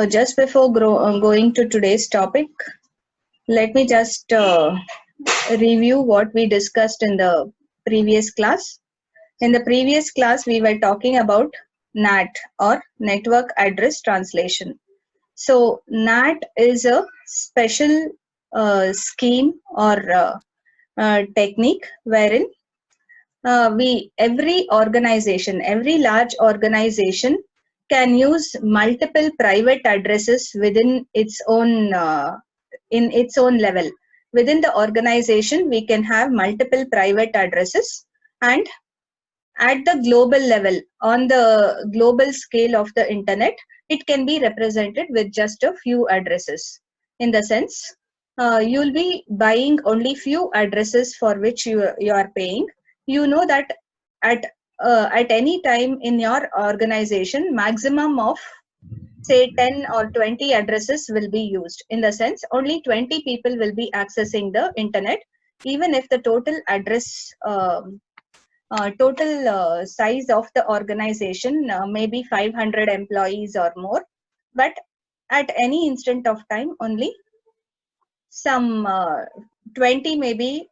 just before going to today's topic, let me just review what we discussed in the previous class. In the previous class, we were talking about NAT or Network Address Translation. So, NAT is a special scheme or technique wherein every large organization can use multiple private addresses within its own in its own level. Within the organization, we can have multiple private addresses, and at the global level, on the global scale of the internet, it can be represented with just a few addresses. In the sense, you'll be buying only few addresses for which you are paying. You know that at at any time in your organization, maximum of say 10 or 20 addresses will be used. In the sense, only 20 people will be accessing the internet, even if the total size of the organization may be 500 employees or more, but at any instant of time, only some 20 may be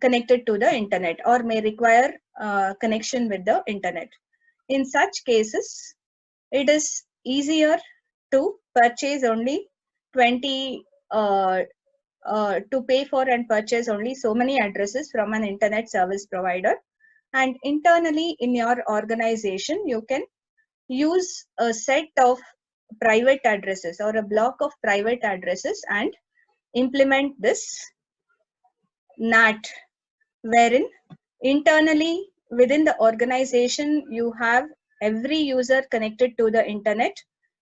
connected to the internet or may require connection with the internet. In such cases, it is easier to purchase only 20 to pay for and purchase only so many addresses from an internet service provider. And internally in your organization, you can use a set of private addresses or a block of private addresses and implement this NAT, wherein internally within the organization you have every user connected to the internet,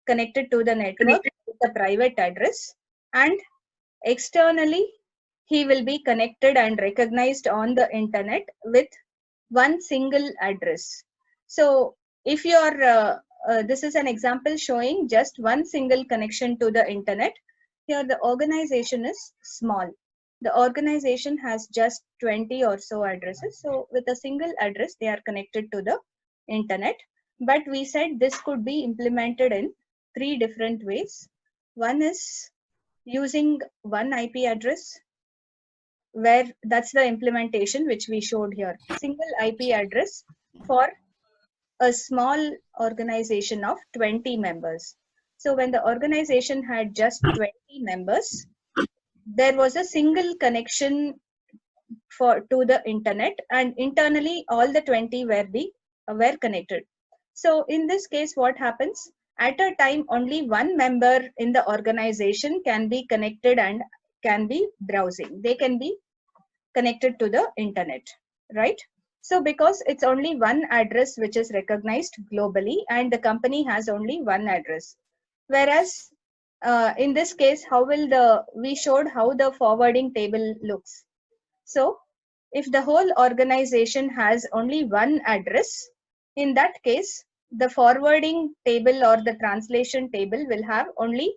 connected to the network with a private address, and externally he will be connected and recognized on the internet with one single address. So if you are this is an example showing just one single connection to the internet. Here the organization is small. The organization has just 20 or so addresses. So with a single address, they are connected to the internet. But we said this could be implemented in three different ways. One is using one IP address, where that's the implementation which we showed here. Single IP address for a small organization of 20 members. So when the organization had just 20 members, there was a single connection to the internet, and internally all the 20 were connected. So in this case, what happens? At a time, only one member in the organization can be connected and can be browsing. They can be connected to the internet, right? So because it's only one address which is recognized globally, and the company has only one address, whereas in this case, we showed how the forwarding table looks. So if the whole organization has only one address, in that case the forwarding table or the translation table will have only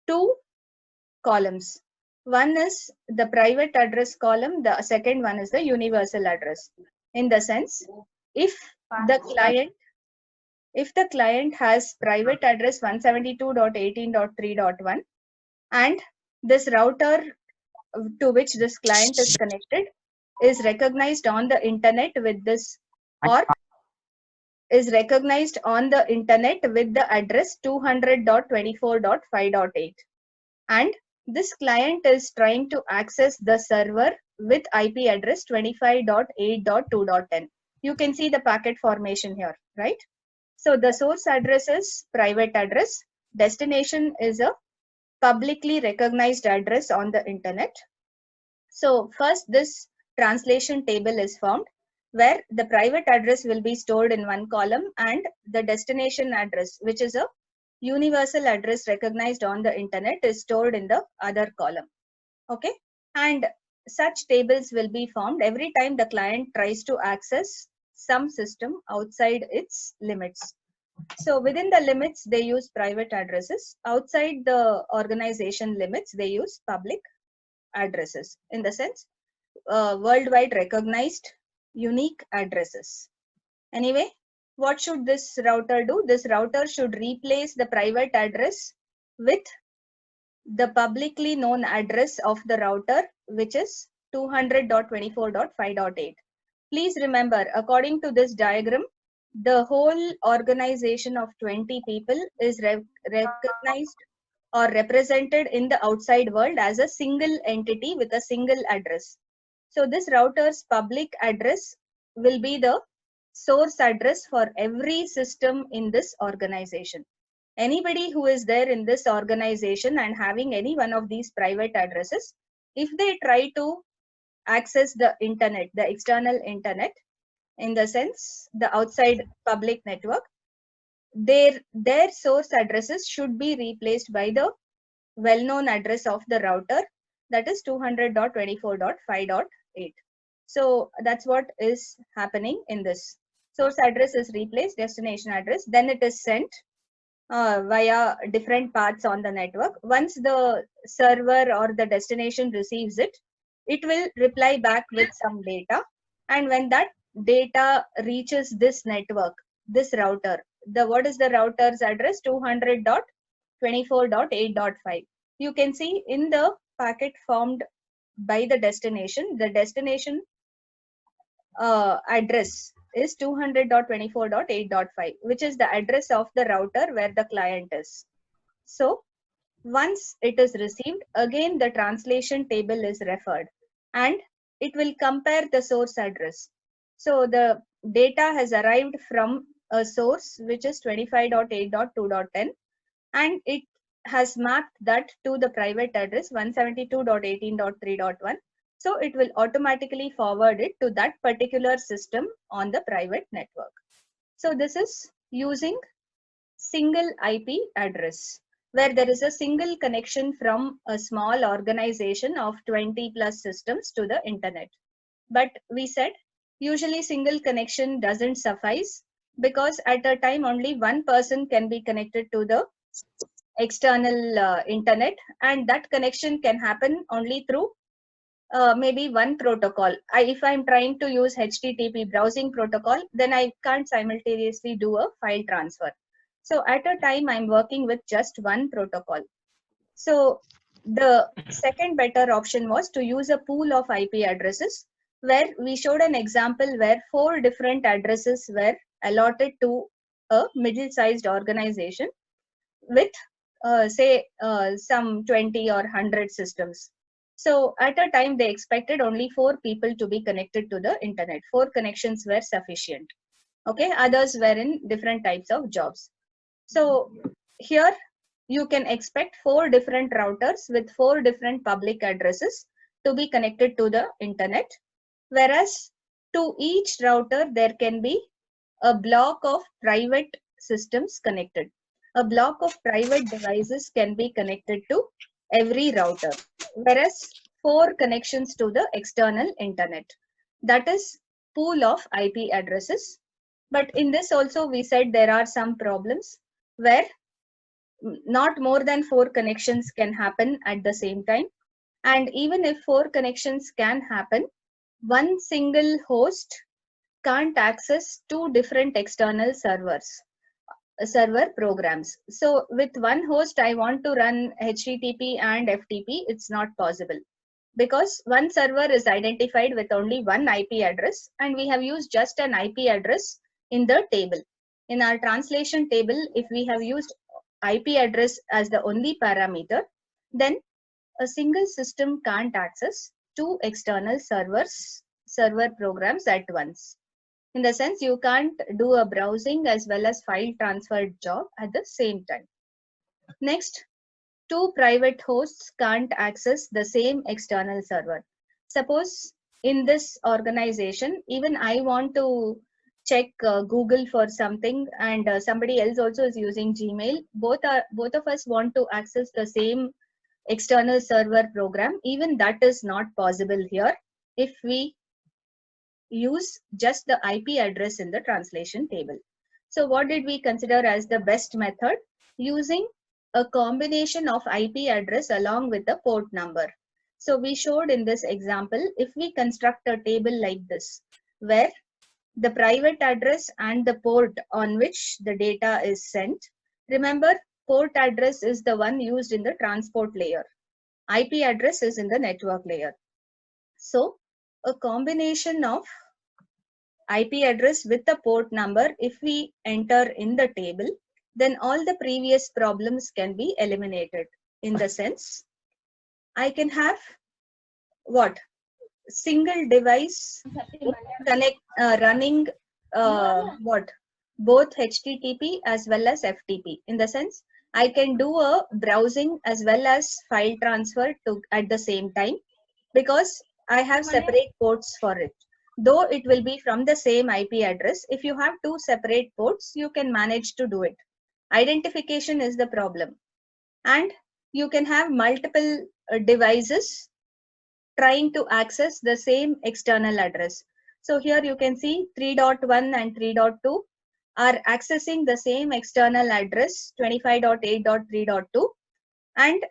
two columns. One is the private address column, the second one is the universal address. In the sense, if the client has private address 172.18.3.1 and this router to which this client is connected is recognized on the internet with this, or is recognized on the internet with the address 200.24.5.8, and this client is trying to access the server with IP address 25.8.2.10. You can see the packet formation here, right? So the source address is private address, destination is a publicly recognized address on the internet. So first this translation table is formed, where the private address will be stored in one column and the destination address, which is a universal address recognized on the internet, is stored in the other column. Okay, and such tables will be formed every time the client tries to access some system outside its limits. So within the limits, they use private addresses. Outside the organization limits, they use public addresses, in the sense worldwide recognized unique addresses. Anyway, what should this router do? This router should replace the private address with the publicly known address of the router, which is 200.24.5.8. Please remember, according to this diagram, the whole organization of 20 people is recognized or represented in the outside world as a single entity with a single address. So this router's public address will be the source address for every system in this organization. Anybody who is there in this organization and having any one of these private addresses, if they try to access the internet, the external internet, in the sense the outside public network, their source addresses should be replaced by the well-known address of the router, that is 200.24.5.8. So that's what is happening in this. Source address is replaced, destination address, then it is sent via different paths on the network. Once the server or the destination receives it, it will reply back with some data. And when that data reaches this network, this router, what is the router's address? 200.24.8.5. You can see in the packet formed by the destination address is 200.24.8.5, which is the address of the router where the client is. So once it is received, again the translation table is referred and it will compare the source address. So the data has arrived from a source which is 25.8.2.10 and it has mapped that to the private address 172.18.3.1. So it will automatically forward it to that particular system on the private network. So this is using single IP address, where there is a single connection from a small organization of 20 plus systems to the internet. But we said usually single connection doesn't suffice because at a time only one person can be connected to the external internet, and that connection can happen only through maybe one protocol. If I'm trying to use HTTP browsing protocol, then I can't simultaneously do a file transfer. So at a time, I'm working with just one protocol. So the second better option was to use a pool of IP addresses, where we showed an example where 4 different addresses were allotted to a middle-sized organization with say some 20 or 100 systems. So at a time they expected only 4 people to be connected to the internet. 4 connections were sufficient. Okay, others were in different types of jobs. So here you can expect 4 different routers with 4 different public addresses to be connected to the internet, whereas to each router there can be a block of private systems connected. A block of private devices can be connected to every router, whereas 4 connections to the external internet. That is pool of IP addresses. But in this also we said there are some problems where not more than 4 connections can happen at the same time. And even if 4 connections can happen, one single host can't access 2 different external server programs. So with one host, I want to run HTTP and FTP, it's not possible because one server is identified with only one IP address and we have used just an IP address in the table. In our translation table, if we have used IP address as the only parameter, then a single system can't access 2 external server programs at once. In the sense, you can't do a browsing as well as file transfer job at the same time. Next, 2 private hosts can't access the same external server. Suppose in this organization, even I want to check Google for something and somebody else also is using Gmail. Both of us want to access the same external server program. Even that is not possible here if we use just the IP address in the translation table. So what did we consider as the best method? Using a combination of IP address along with the port number. So we showed in this example, if we construct a table like this, where the private address and the port on which the data is sent. Remember, port address is the one used in the transport layer. IP address is in the network layer. So a combination of IP address with the port number, if we enter in the table, then all the previous problems can be eliminated. In the sense, I can have what? Single device running what? Both HTTP as well as FTP. In the sense, I can do a browsing as well as file transfer at the same time, because I have separate ports for it. Though it will be from the same IP address, if you have two separate ports, you can manage to do it. Identification is the problem. And you can have multiple devices trying to access the same external address. So here you can see 3.1 and 3.2 are accessing the same external address 25.8.3.2, and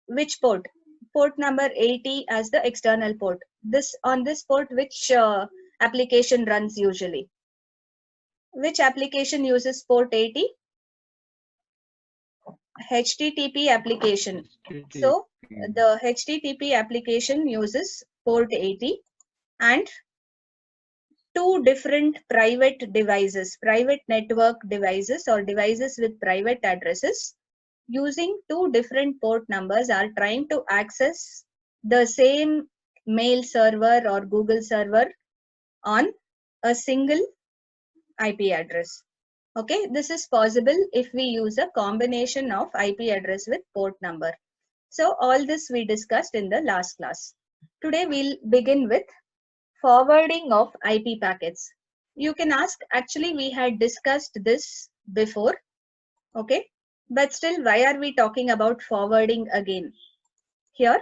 which port? Port number 80 as the external port. On this port, which application runs usually? Which application uses port 80? HTTP application. So the HTTP application uses port 80, and two different private devices, private network devices or devices with private addresses using two different port numbers are trying to access the same mail server or Google server on a single IP address. Okay, this is possible if we use a combination of IP address with port number. So all this we discussed in the last class. Today we'll begin with forwarding of IP packets. You can ask, actually we had discussed this before, okay? But still, why are we talking about forwarding again? Here,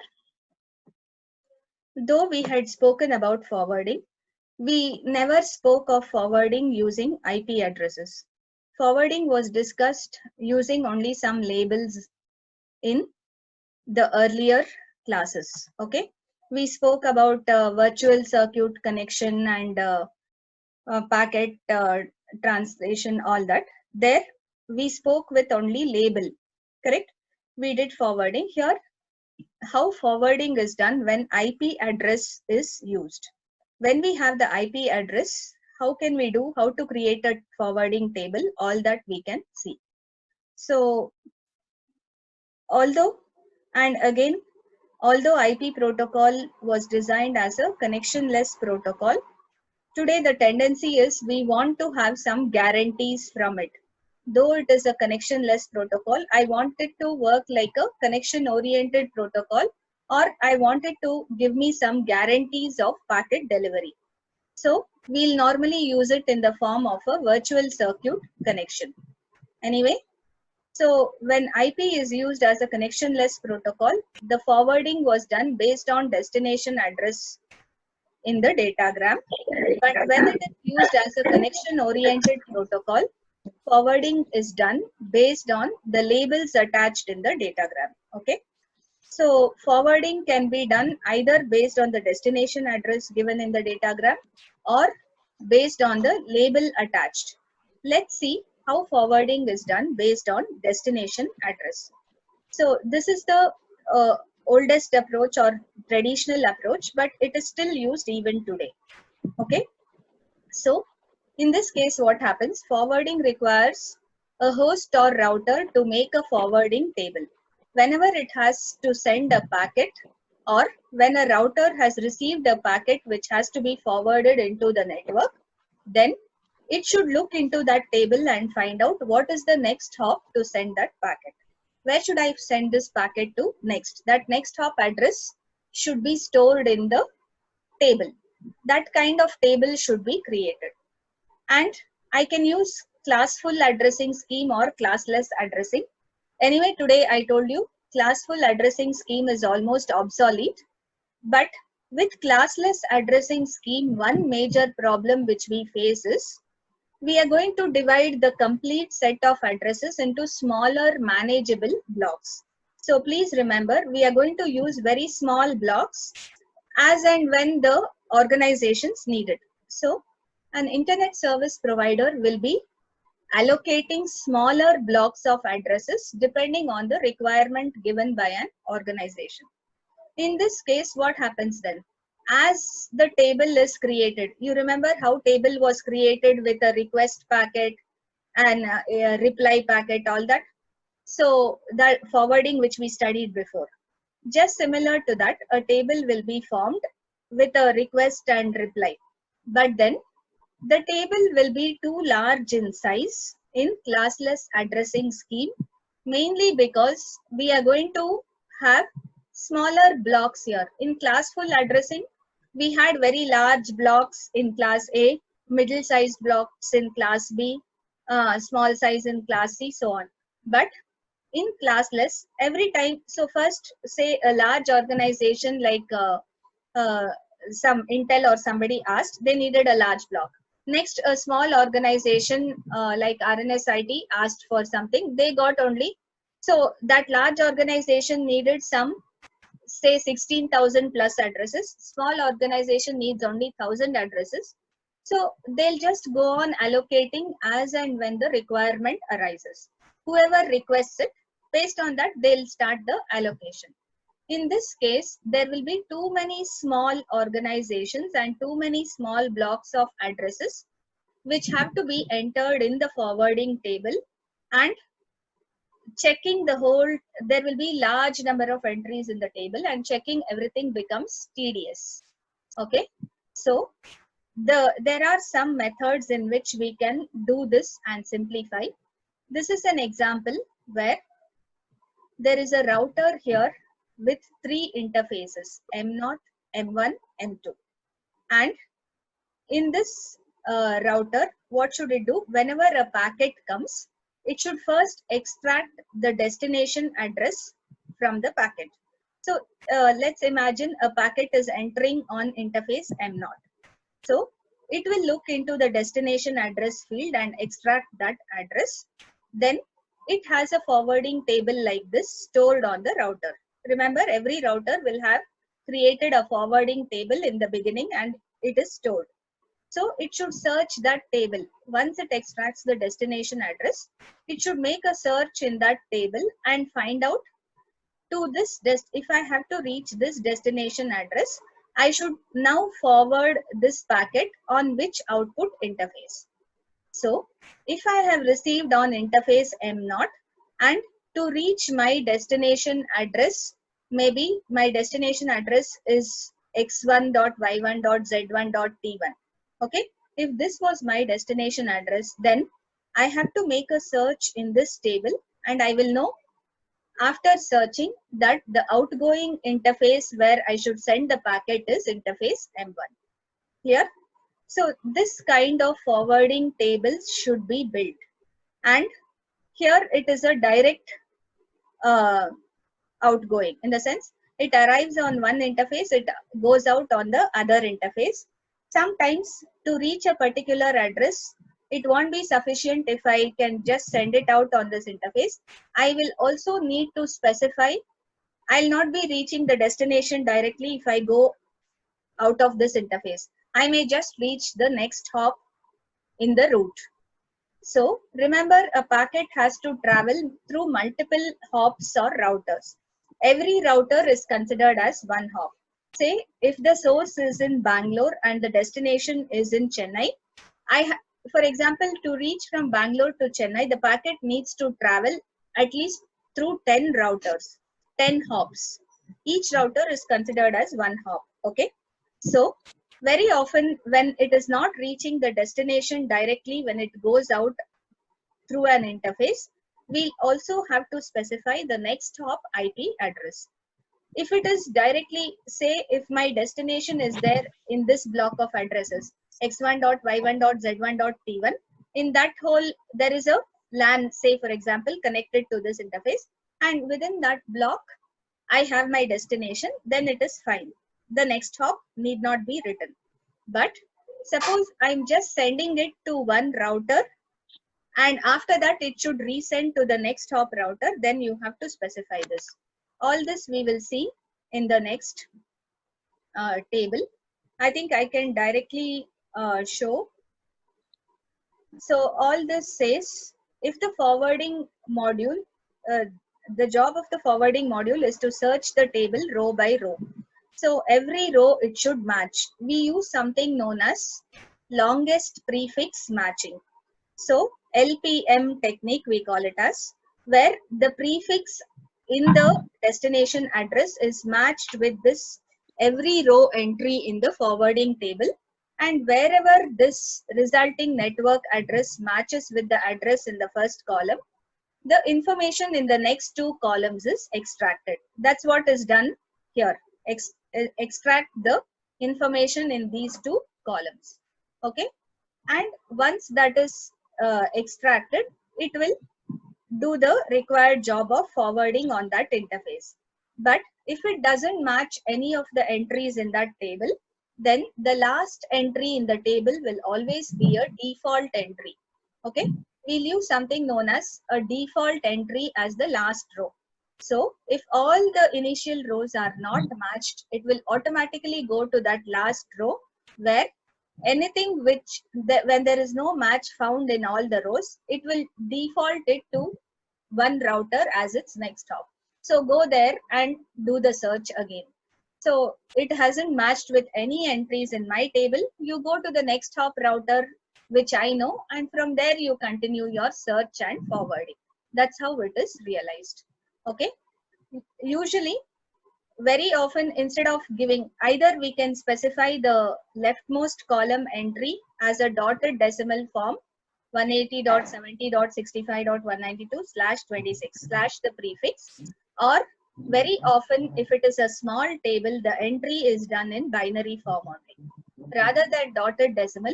though we had spoken about forwarding, we never spoke of forwarding using IP addresses. Forwarding was discussed using only some labels in the earlier classes, okay? We spoke about virtual circuit connection and packet translation, all that. There, we spoke with only label, correct? We did forwarding. Here, how forwarding is done when IP address is used. When we have the IP address, how can we do, how to create a forwarding table, all that we can see. So, although IP protocol was designed as a connectionless protocol, today the tendency is we want to have some guarantees from it. Though it is a connectionless protocol, I want it to work like a connection-oriented protocol, or I want it to give me some guarantees of packet delivery. So we'll normally use it in the form of a virtual circuit connection. Anyway, so when IP is used as a connectionless protocol, the forwarding was done based on destination address in the datagram. But when it is used as a connection-oriented protocol, forwarding is done based on the labels attached in the datagram. Okay. So forwarding can be done either based on the destination address given in the datagram or based on the label attached. Let's see how forwarding is done based on destination address. So this is the oldest approach or traditional approach, but it is still used even today. Okay. So in this case, what happens? Forwarding requires a host or router to make a forwarding table. Whenever it has to send a packet, or when a router has received a packet which has to be forwarded into the network, then it should look into that table and find out what is the next hop to send that packet. Where should I send this packet to next? That next hop address should be stored in the table. That kind of table should be created. And I can use classful addressing scheme or classless addressing. Anyway, today I told you classful addressing scheme is almost obsolete. But with classless addressing scheme, one major problem which we face is we are going to divide the complete set of addresses into smaller manageable blocks. So please remember, we are going to use very small blocks as and when the organizations need it. So An internet service provider will be allocating smaller blocks of addresses depending on the requirement given by an organization. In this case, what happens then? As the table is created, you remember how table was created with a request packet and a reply packet, all that. So that forwarding which we studied before. Just similar to that, a table will be formed with a request and reply. But then the table will be too large in size in classless addressing scheme, mainly because we are going to have smaller blocks here. In classful addressing, we had very large blocks in class A, middle sized blocks in class B, small size in class C, so on. But in classless, every time, so first say a large organization like uh, some Intel or somebody asked, they needed a large block. Next, a small organization like RNSIT asked for something, they got only, so that large organization needed some, say 16,000 plus addresses. Small organization needs only 1,000 addresses. So they'll just go on allocating as and when the requirement arises. Whoever requests it, based on that, they'll start the allocation. In this case, there will be too many small organizations and too many small blocks of addresses which have to be entered in the forwarding table, and checking the whole, there will be large number of entries in the table and checking everything becomes tedious. Okay, so there are some methods in which we can do this and simplify. This is an example where there is a router here with three interfaces, M0, M1, M2. And in this router, what should it do? Whenever a packet comes, it should first extract the destination address from the packet. So let's imagine a packet is entering on interface M0. So it will look into the destination address field and extract that address. Then it has a forwarding table like this stored on the router. Remember, every router will have created a forwarding table in the beginning and it is stored. So it should search that table. Once it extracts the destination address, it should make a search in that table and find out to this, if I have to reach this destination address, I should now forward this packet on which output interface. So if I have received on interface M0 and to reach my destination address, maybe my destination address is x1.y1.z1.t1. Okay, if this was my destination address, then I have to make a search in this table and I will know after searching that the outgoing interface where I should send the packet is interface M1. Clear? So this kind of forwarding tables should be built. And here it is a direct outgoing, in the sense it arrives on one interface, it goes out on the other interface. Sometimes to reach a particular address, it won't be sufficient if I can just send it out on this interface. I will also need to specify, I'll not be reaching the destination directly if I go out of this interface. I may just reach the next hop in the route. So remember, a packet has to travel through multiple hops or routers. Every router is considered as one hop. Say if the source is in Bangalore and the destination is in Chennai, for example, to reach from Bangalore to Chennai, the packet needs to travel at least through 10 routers, 10 hops. Each router is considered as one hop. Okay. So very often when it is not reaching the destination directly, when it goes out through an interface, we'll also have to specify the next hop IP address. If it is directly, say if my destination is there in this block of addresses, x1.y1.z1.t1, in that whole, there is a LAN, say for example, connected to this interface, and within that block, I have my destination, then it is fine. The next hop need not be written. But suppose I'm just sending it to one router and after that it should resend to the next hop router, then you have to specify this. All this we will see in the next table. I think I can directly show So all this says if the forwarding module, uh, the job of the forwarding module is to search the table row by row. So every row it should match. We use something known as longest prefix matching. So LPM technique we call it as, where the prefix in the destination address is matched with this every row entry in the forwarding table, and wherever this resulting network address matches with the address in the first column, the information in the next two columns is extracted. That's what is done here. Extract the information in these two columns. Okay. And once that is extracted, it will do the required job of forwarding on that interface. But if it doesn't match any of the entries in that table, then the last entry in the table will always be a default entry. Okay, we'll use something known as a default entry as the last row. So if all the initial rows are not matched, it will automatically go to that last row, where anything which when there is no match found in all the rows, it will default it to one router as its next hop. So go there and do the search again. So it hasn't matched with any entries in my table. You go to the next hop router, which I know, and from there you continue your search and forwarding. That's how it is realized. Okay. Usually, very often, instead of giving, either we can specify the leftmost column entry as a dotted decimal form 180.70.65.192/26 / the prefix, or very often if it is a small table, the entry is done in binary form only rather than dotted decimal.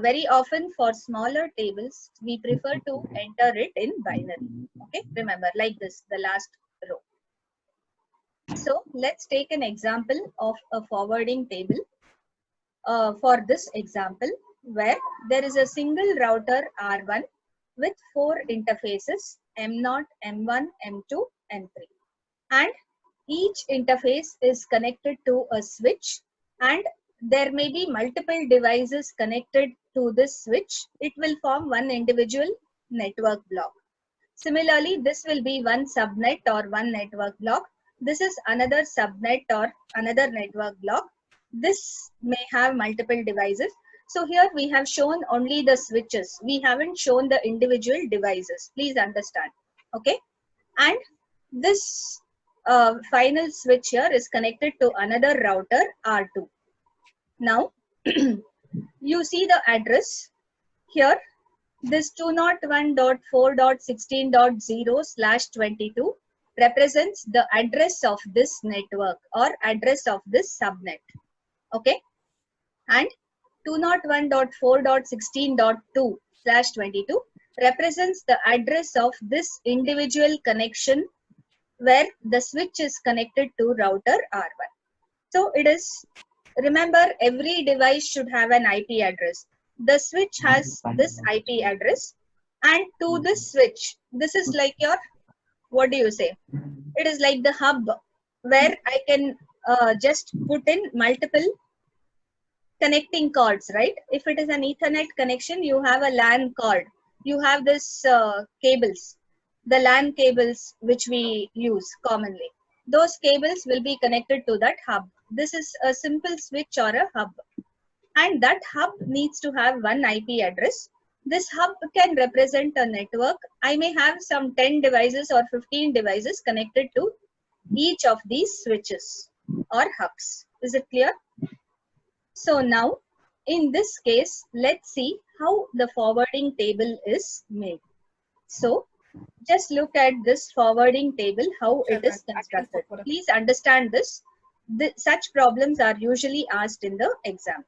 Very often for smaller tables we prefer to enter it in binary. Okay, remember, like this, the last row. So let's take an example of a forwarding table. For this example, where there is a single router R1 with 4 interfaces M0, M1, M2, M3, and each interface is connected to a switch, and there may be multiple devices connected to this switch. It will form one individual network block. Similarly, this will be one subnet or one network block. This is another subnet or another network block. This may have multiple devices. So here we have shown only the switches. We haven't shown the individual devices. Please understand. Okay. And this final switch here is connected to another router R2. Now, you see the address here. This 201.4.16.0/22 represents the address of this network or address of this subnet. Okay. And 201.4.16.2/22 represents the address of this individual connection where the switch is connected to router R1. So it is, remember, every device should have an IP address. The switch has this IP address, and to this switch, this is like your, what do you say? It is like the hub where I can just put in multiple connecting cords, right? If it is an Ethernet connection, you have a LAN cord. You have this cables, the LAN cables which we use commonly. Those cables will be connected to that hub. This is a simple switch or a hub. And that hub needs to have one IP address. This hub can represent a network. I may have some 10 devices or 15 devices connected to each of these switches or hubs. Is it clear? So now, in this case, let's see how the forwarding table is made. So just look at this forwarding table, how it is constructed. Please understand this. Such problems are usually asked in the exam.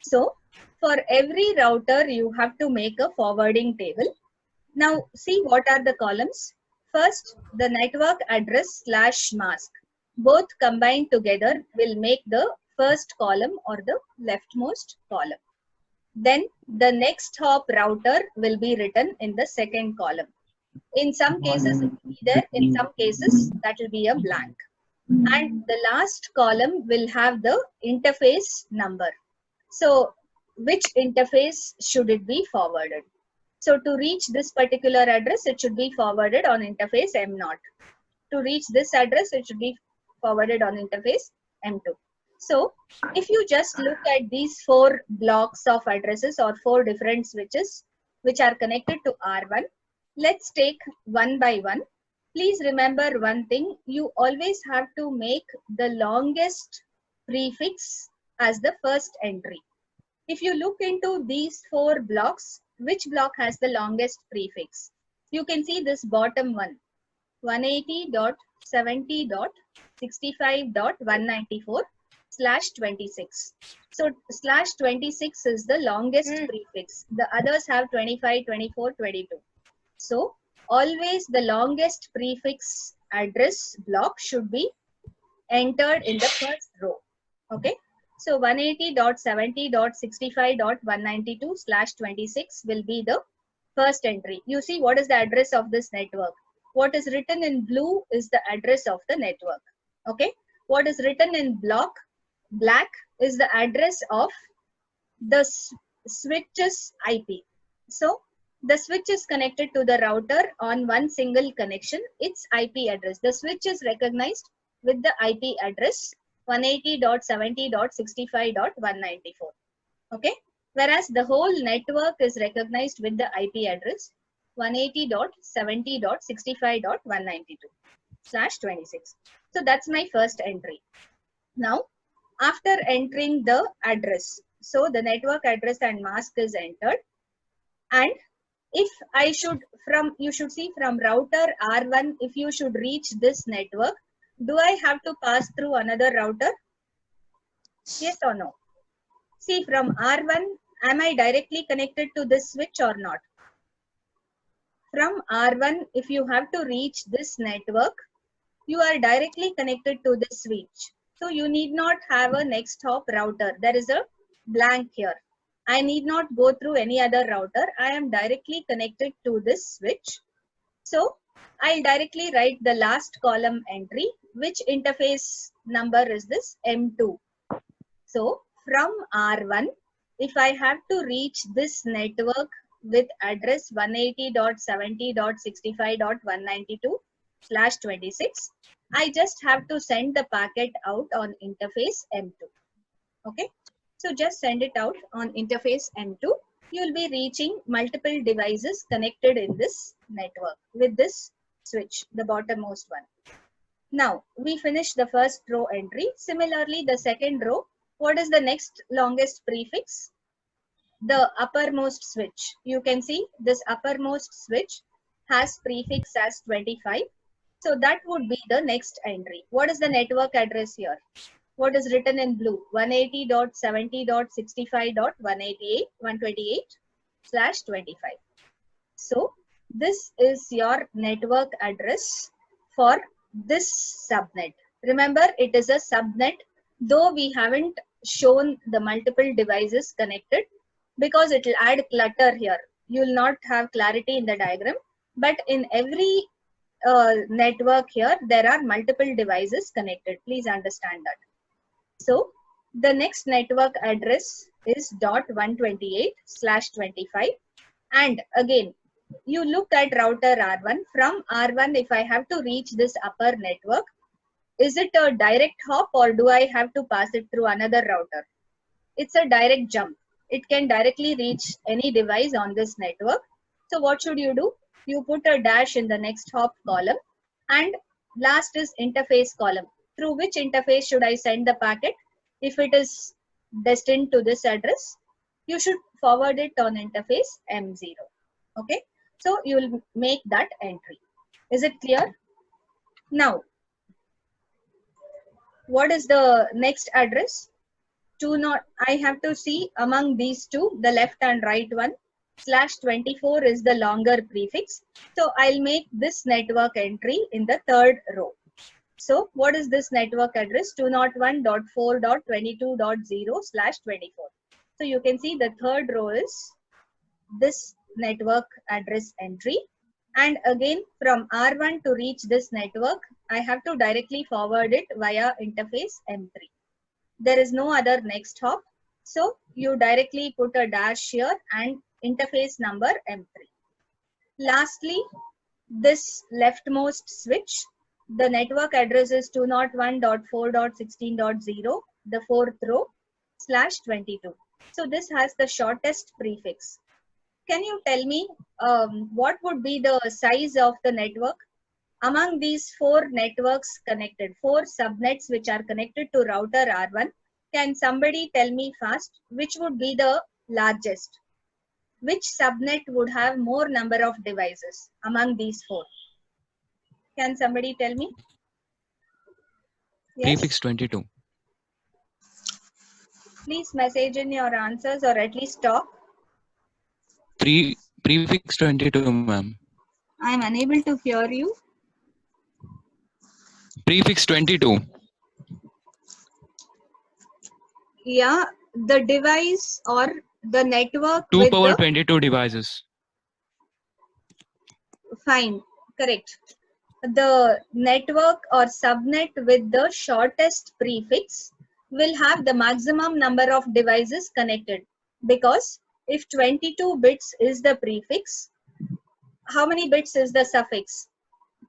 So for every router, you have to make a forwarding table. Now see what are the columns. First, the network address / mask. Both combined together will make the first column or the leftmost column. Then the next hop router will be written in the second column. In some cases, it will be there. In some cases, that will be a blank. And the last column will have the interface number. So which interface should it be forwarded. So to reach this particular address, it should be forwarded on interface M0. To reach this address, it should be forwarded on interface M2. So if you just look at these 4 blocks of addresses or 4 different switches which are connected to R1, let's take one by one. Please remember one thing, you always have to make the longest prefix as the first entry. If you look into these 4 blocks, which block has the longest prefix? You can see this bottom one, 180.75.194/26. So /26 is the longest prefix. The others have 25, 24, 22. So always the longest prefix address block should be entered in the first row. Okay. So 180.70.65.192/26 will be the first entry. You see what is the address of this network. What is written in blue is the address of the network. Okay. What is written in black is the address of the switch's IP. So the switch is connected to the router on one single connection, its IP address. The switch is recognized with the IP address 180.70.65.194. Okay. Whereas the whole network is recognized with the IP address 180.70.65.192/26. So that's my first entry. Now, after entering the address, so the network address and mask is entered, and if I should you should see from router R1, if you should reach this network, do I have to pass through another router? Yes or no? See, from R1, am I directly connected to this switch or not? From R1, if you have to reach this network, you are directly connected to this switch. So you need not have a next hop router. There is a blank here. I need not go through any other router. I am directly connected to this switch. So I'll directly write the last column entry. Which interface number is this? M2. So from R1, if I have to reach this network with address 180.70.65.192/26, I just have to send the packet out on interface M2. Okay. So just send it out on interface M2. You'll be reaching multiple devices connected in this network with this switch, the bottommost one. Now we finish the first row entry. Similarly, the second row, what is the next longest prefix? The uppermost switch. You can see this uppermost switch has prefix as 25. So that would be the next entry. What is the network address here? What is written in blue? 180.70.65.128/25. So this is your network address for this subnet. Remember, it is a subnet, though we haven't shown the multiple devices connected because it will add clutter here. You will not have clarity in the diagram, but in every network here, there are multiple devices connected. Please understand that. So the next network address is .128/25. And again, you look at router R1. From R1, if I have to reach this upper network, is it a direct hop or do I have to pass it through another router? It's a direct jump. It can directly reach any device on this network. So what should you do? You put a dash in the next hop column, and last is interface column. Through which interface should I send the packet? If it is destined to this address, you should forward it on interface M0. Okay. So you will make that entry. Is it clear? Now, what is the next address? I have to see among these two, the left and right one. /24 is the longer prefix. So I'll make this network entry in the third row. So what is this network address? 201.4.22.0/24. So you can see the third row is this network address entry. And again, from R1 to reach this network, I have to directly forward it via interface M3. There is no other next hop. So you directly put a dash here and interface number M3. Lastly, this leftmost switch, the network address is 201.4.16.0, the fourth row, /22. So this has the shortest prefix. Can you tell me what would be the size of the network? Among these four networks connected, four subnets which are connected to router R1, can somebody tell me fast which would be the largest? Which subnet would have more number of devices among these four? Can somebody tell me? Yes? Prefix 22. Please message in your answers or at least talk. Prefix 22, ma'am. I am unable to hear you. Prefix 22. Yeah, the device or the network 2 with power the 22 devices. fine, correct. The network or subnet with the shortest prefix will have the maximum number of devices connected, because if 22 bits is the prefix, how many bits is the suffix?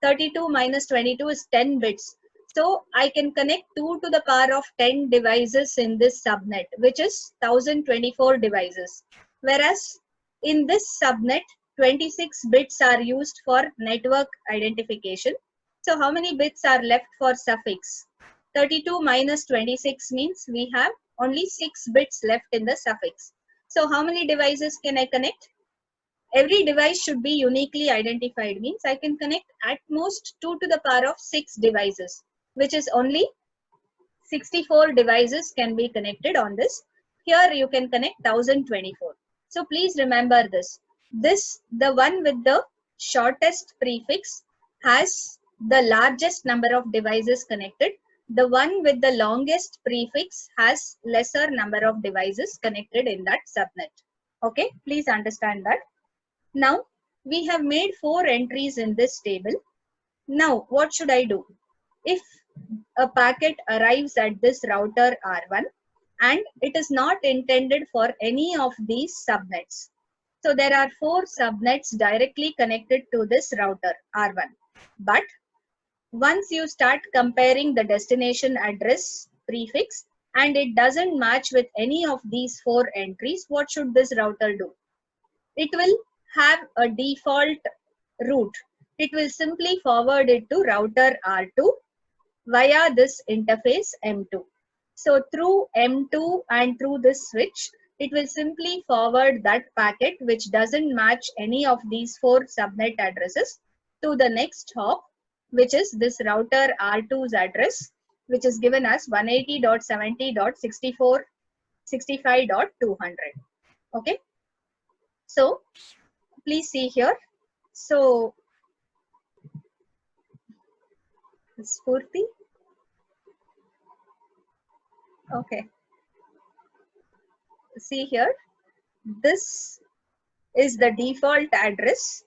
32 minus 22 is 10 bits. So I can connect 2 to the power of 10 devices in this subnet, which is 1024 devices. Whereas in this subnet, 26 bits are used for network identification. So how many bits are left for suffix? 32 minus 26 means we have only 6 bits left in the suffix. So how many devices can I connect? Every device should be uniquely identified, means I can connect at most 2 to the power of 6 devices, which is only 64 devices can be connected on this. Here you can connect 1024. So please remember this. The one with the shortest prefix has the largest number of devices connected. The one with the longest prefix has lesser number of devices connected in that subnet. Okay, please understand that. Now, we have made 4 entries in this table. Now, what should I do? If a packet arrives at this router R1 and it is not intended for any of these subnets. So, there are 4 subnets directly connected to this router R1. But once you start comparing the destination address prefix and it doesn't match with any of these 4 entries, what should this router do? It will have a default route. It will simply forward it to router R2 via this interface M2. So through M2 and through this switch, it will simply forward that packet which doesn't match any of these 4 subnet addresses to the next hop, which is this router R2's address, which is given as 180.70.64.65.200. Okay. So please see here. So Spurti. Okay. See here. This is the default address.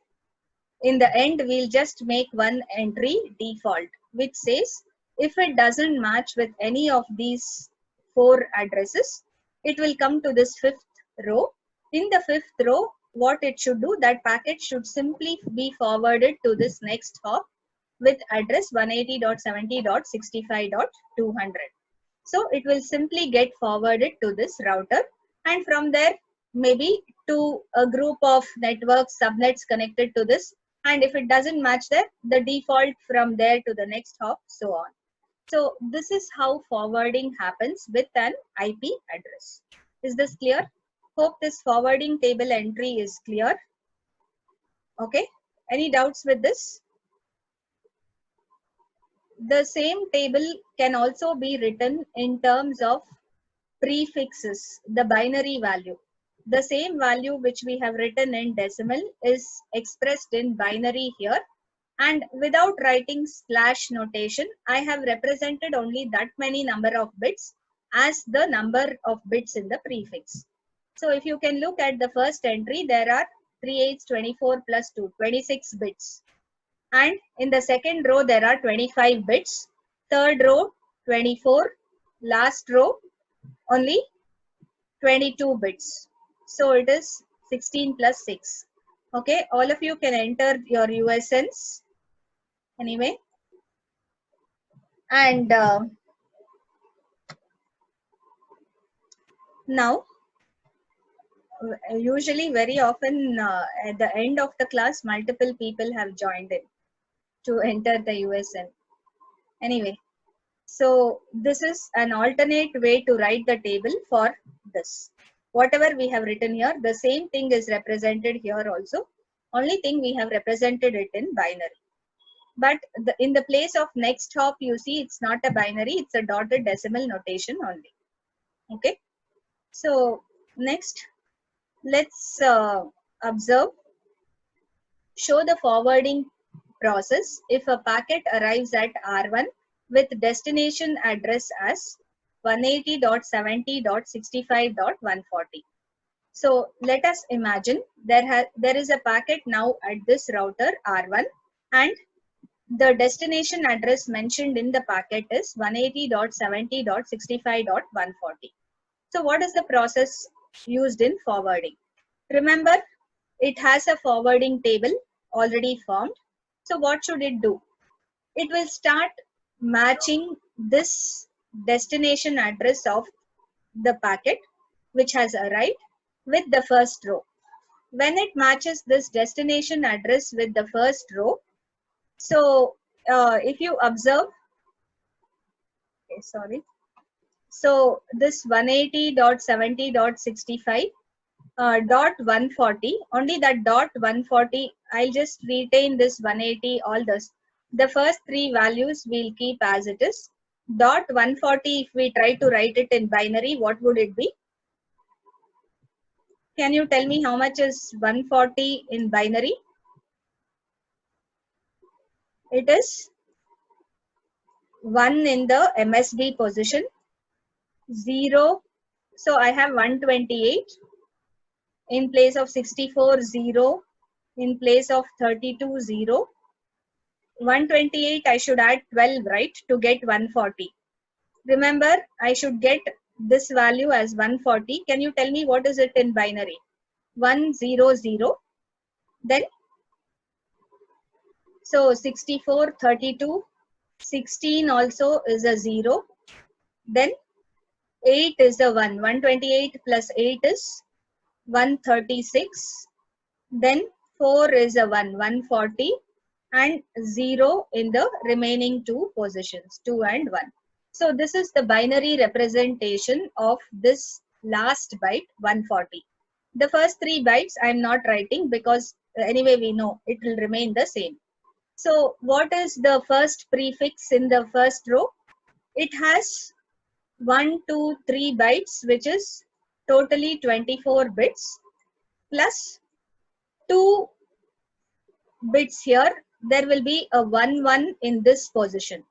In the end, we'll just make one entry default, which says if it doesn't match with any of these 4 addresses, it will come to this 5th row. In the 5th row, what it should do, that packet should simply be forwarded to this next hop with address 180.70.65.200. So it will simply get forwarded to this router, and from there maybe to a group of network subnets connected to this, and if it doesn't match there, the default from there to the next hop, so on. So this is how forwarding happens with an IP address. Is this clear? Hope this forwarding table entry is clear. Okay, any doubts with this? The same table can also be written in terms of prefixes, the binary value. The same value which we have written in decimal is expressed in binary here, and without writing slash notation, I have represented only that many number of bits as the number of bits in the prefix. So if you can look at the first entry, there are 3 8s 24 plus 2, 26 bits. And in the second row, there are 25 bits. Third row, 24. Last row, only 22 bits. So it is 16 plus 6. Okay, all of you can enter your USNs anyway. And now, usually very often at the end of the class, multiple people have joined in to enter the USN. Anyway, so this is an alternate way to write the table for this. Whatever we have written here, the same thing is represented here also. Only thing we have represented it in binary. But in the place of next hop, you see it's not a binary, it's a dotted decimal notation only. Okay. So next, let's observe. Show the forwarding process if a packet arrives at R1 with destination address as 180.70.65.140. So let us imagine there is a packet now at this router R1 and the destination address mentioned in the packet is 180.70.65.140. So what is the process used in forwarding? Remember, it has a forwarding table already formed. So what should it do? It will start matching this destination address of the packet which has arrived with the first row. When it matches this destination address with the first row, so if you observe, okay, sorry. So this 180.70.65 dot 140, only that dot 140, I'll just retain this 180, all this. The first three values we'll keep as it is. Dot 140, if we try to write it in binary, what would it be? Can you tell me how much is 140 in binary? It is 1 in the MSB position, 0. So I have 128 in place of 64, 0 in place of 32, 0. 128, I should add 12, right, to get 140. Remember, I should get this value as 140. Can you tell me what is it in binary? 100. Then, so 64, 32, 16 also is a 0. Then 8 is a 1. 128 plus 8 is 136. Then 4 is a 1, 140. And 0 in the remaining two positions, 2 and 1. So this is the binary representation of this last byte, 140. The first 3 bytes I am not writing because anyway we know it will remain the same. So what is the first prefix in the first row? It has 1, 2, 3 bytes, which is totally 24 bits plus 2 bits here. There will be a 1, 1 in this position.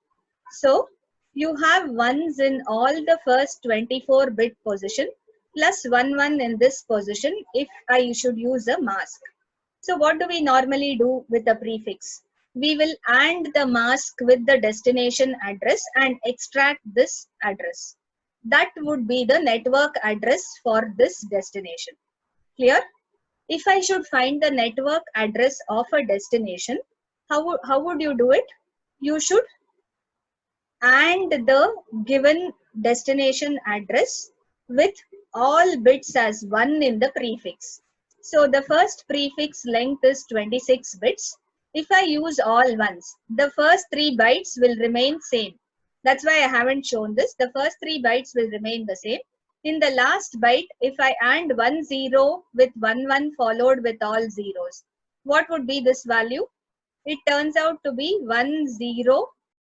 So you have ones in all the first 24 bit position plus 1, 1 in this position if I should use a mask. So what do we normally do with the prefix? We will AND the mask with the destination address and extract this address. That would be the network address for this destination. Clear? If I should find the network address of a destination, how would you do it? You should AND the given destination address with all bits as 1 in the prefix. So the first prefix length is 26 bits. If I use all ones, the first 3 bytes will remain same. That's why I haven't shown this. The first 3 bytes will remain the same. In the last byte, if I AND 1 0 with 1 1 followed with all zeros, what would be this value? It turns out to be 1 0